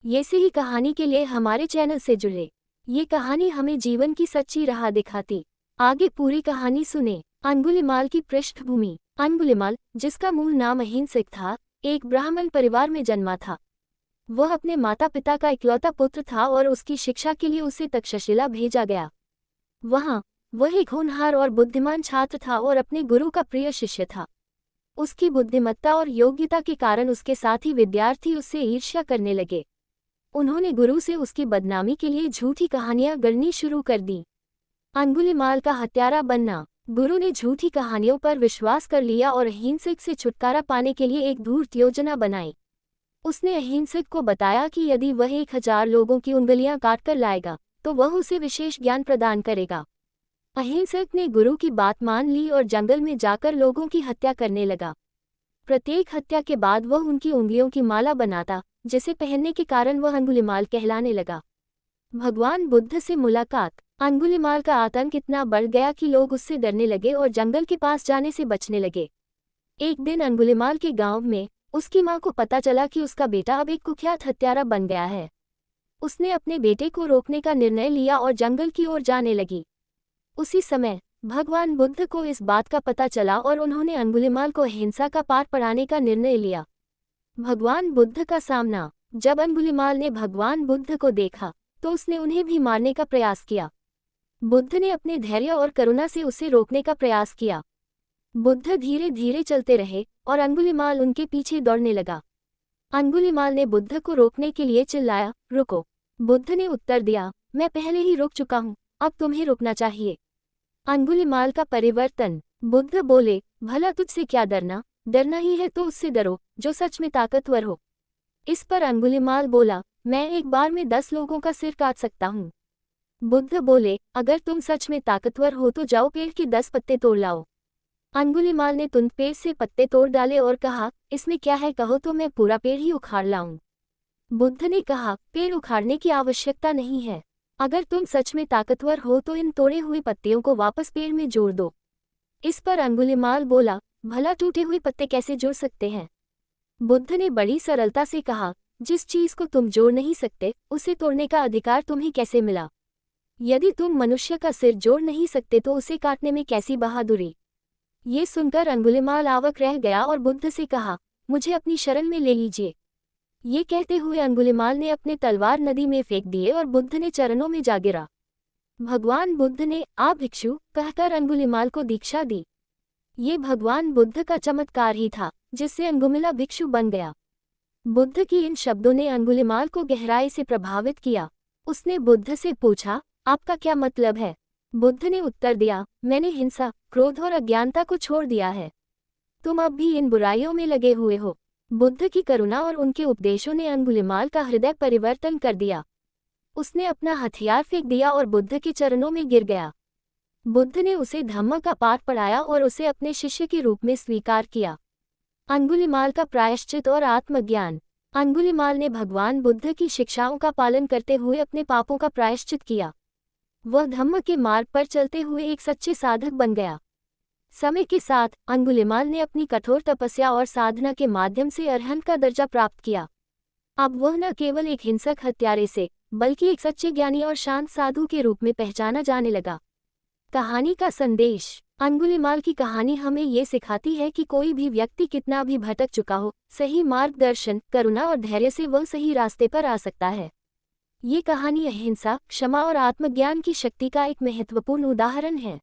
ये से ही कहानी के लिए हमारे चैनल से जुड़े। ये कहानी हमें जीवन की सच्ची राह दिखाती। आगे पूरी कहानी सुने। अंगुलिमाल की पृष्ठभूमि। अंगुलिमाल, जिसका मूल नाम अहिंसक था, एक ब्राह्मण परिवार में जन्मा था। वह अपने माता पिता का इकलौता पुत्र था और उसकी शिक्षा के लिए उसे तक्षशिला भेजा गया। वहाँ वह एक होनहार और बुद्धिमान छात्र था और अपने गुरु का प्रिय शिष्य था। उसकी बुद्धिमत्ता और योग्यता के कारण उसके साथी विद्यार्थी उससे ईर्ष्या करने लगे। उन्होंने गुरु से उसकी बदनामी के लिए झूठी कहानियां गढ़नी शुरू कर दी। अंगुलिमाल का हत्यारा बनना। गुरु ने झूठी कहानियों पर विश्वास कर लिया और अहिंसक से छुटकारा पाने के लिए एक धूर्त योजना बनाई। उसने अहिंसक को बताया कि यदि वह 1000 लोगों की उंगलियां काटकर लाएगा तो वह उसे विशेष ज्ञान प्रदान करेगा। अहिंसक ने गुरु की बात मान ली और जंगल में जाकर लोगों की हत्या करने लगा। प्रत्येक हत्या के बाद वह उनकी उंगलियों की माला बनाता, जिसे पहनने के कारण वह अंगुलिमाल कहलाने लगा। भगवान बुद्ध से मुलाकात। अंगुलिमाल का आतंक इतना बढ़ गया कि लोग उससे डरने लगे और जंगल के पास जाने से बचने लगे। एक दिन अंगुलिमाल के गांव में उसकी मां को पता चला कि उसका बेटा अब एक कुख्यात हत्यारा बन गया है। उसने अपने बेटे को रोकने का निर्णय लिया और जंगल की ओर जाने लगी। उसी समय भगवान बुद्ध को इस बात का पता चला और उन्होंने अंगुलिमाल को अहिंसा का पाठ पढ़ाने का निर्णय लिया। भगवान बुद्ध का सामना। जब अंगुलिमाल ने भगवान बुद्ध को देखा तो उसने उन्हें भी मारने का प्रयास किया। बुद्ध ने अपने धैर्य और करुणा से उसे रोकने का प्रयास किया। बुद्ध धीरे धीरे चलते रहे और अंगुलिमाल उनके पीछे दौड़ने लगा। अंगुलिमाल ने बुद्ध को रोकने के लिए चिल्लाया, रुको। बुद्ध ने उत्तर दिया, मैं पहले ही रुक चुका हूँ, अब तुम्हें रुकना चाहिए। अंगुलिमाल का परिवर्तन। बुद्ध बोले, भला तुझसे क्या डरना, डरना ही है तो उससे डरो जो सच में ताकतवर हो। इस पर अंगुलिमाल बोला, मैं एक बार में 10 लोगों का सिर काट सकता हूँ। बुद्ध बोले, अगर तुम सच में ताकतवर हो तो जाओ पेड़ के 10 पत्ते तोड़ लाओ। अंगुलिमाल ने तुरंत पेड़ से पत्ते तोड़ डाले और कहा, इसमें क्या है, कहो तो मैं पूरा पेड़ ही उखाड़ लाऊं। बुद्ध ने कहा, पेड़ उखाड़ने की आवश्यकता नहीं है। अगर तुम सच में ताकतवर हो तो इन तोड़े हुए पत्तियों को वापस पेड़ में जोड़ दो। इस पर अंगुलिमाल बोला, भला टूटे हुए पत्ते कैसे जोड़ सकते हैं? बुद्ध ने बड़ी सरलता से कहा, जिस चीज को तुम जोड़ नहीं सकते उसे तोड़ने का अधिकार तुम्हें कैसे मिला? यदि तुम मनुष्य का सिर जोड़ नहीं सकते तो उसे काटने में कैसी बहादुरी? ये सुनकर अंगुलिमाल अवाक रह गया और बुद्ध से कहा, मुझे अपनी शरण में ले लीजिए। ये कहते हुए अंगुलिमाल ने अपने तलवार नदी में फेंक दिए और बुद्ध ने चरणों में जा गिरा। भगवान बुद्ध ने आ भिक्षु कहकर अंगुलिमाल को दीक्षा दी। ये भगवान बुद्ध का चमत्कार ही था जिससे अंगुलिमाल भिक्षु बन गया। बुद्ध की इन शब्दों ने अंगुलिमाल को गहराई से प्रभावित किया। उसने बुद्ध से पूछा, आपका क्या मतलब है? बुद्ध ने उत्तर दिया, मैंने हिंसा, क्रोध और अज्ञानता को छोड़ दिया है। तुम अब भी इन बुराइयों में लगे हुए हो। बुद्ध की करुणा और उनके उपदेशों ने अंगुलिमाल का हृदय परिवर्तन कर दिया। उसने अपना हथियार फेंक दिया और बुद्ध के चरणों में गिर गया। बुद्ध ने उसे धम्म का पाठ पढ़ाया और उसे अपने शिष्य के रूप में स्वीकार किया। अंगुलिमाल का प्रायश्चित और आत्मज्ञान। अंगुलिमाल ने भगवान बुद्ध की शिक्षाओं का पालन करते हुए अपने पापों का प्रायश्चित किया। वह धम्म के मार्ग पर चलते हुए एक सच्चे साधक बन गया। समय के साथ अंगुलिमाल ने अपनी कठोर तपस्या और साधना के माध्यम से अरहंत का दर्जा प्राप्त किया। अब वह न केवल एक हिंसक हत्यारे से बल्कि एक सच्चे ज्ञानी और शांत साधु के रूप में पहचाना जाने लगा। कहानी का संदेश। अंगुलिमाल की कहानी हमें ये सिखाती है कि कोई भी व्यक्ति कितना भी भटक चुका हो, सही मार्गदर्शन, करुणा और धैर्य से वह सही रास्ते पर आ सकता है। ये कहानी अहिंसा, क्षमा और आत्मज्ञान की शक्ति का एक महत्वपूर्ण उदाहरण है।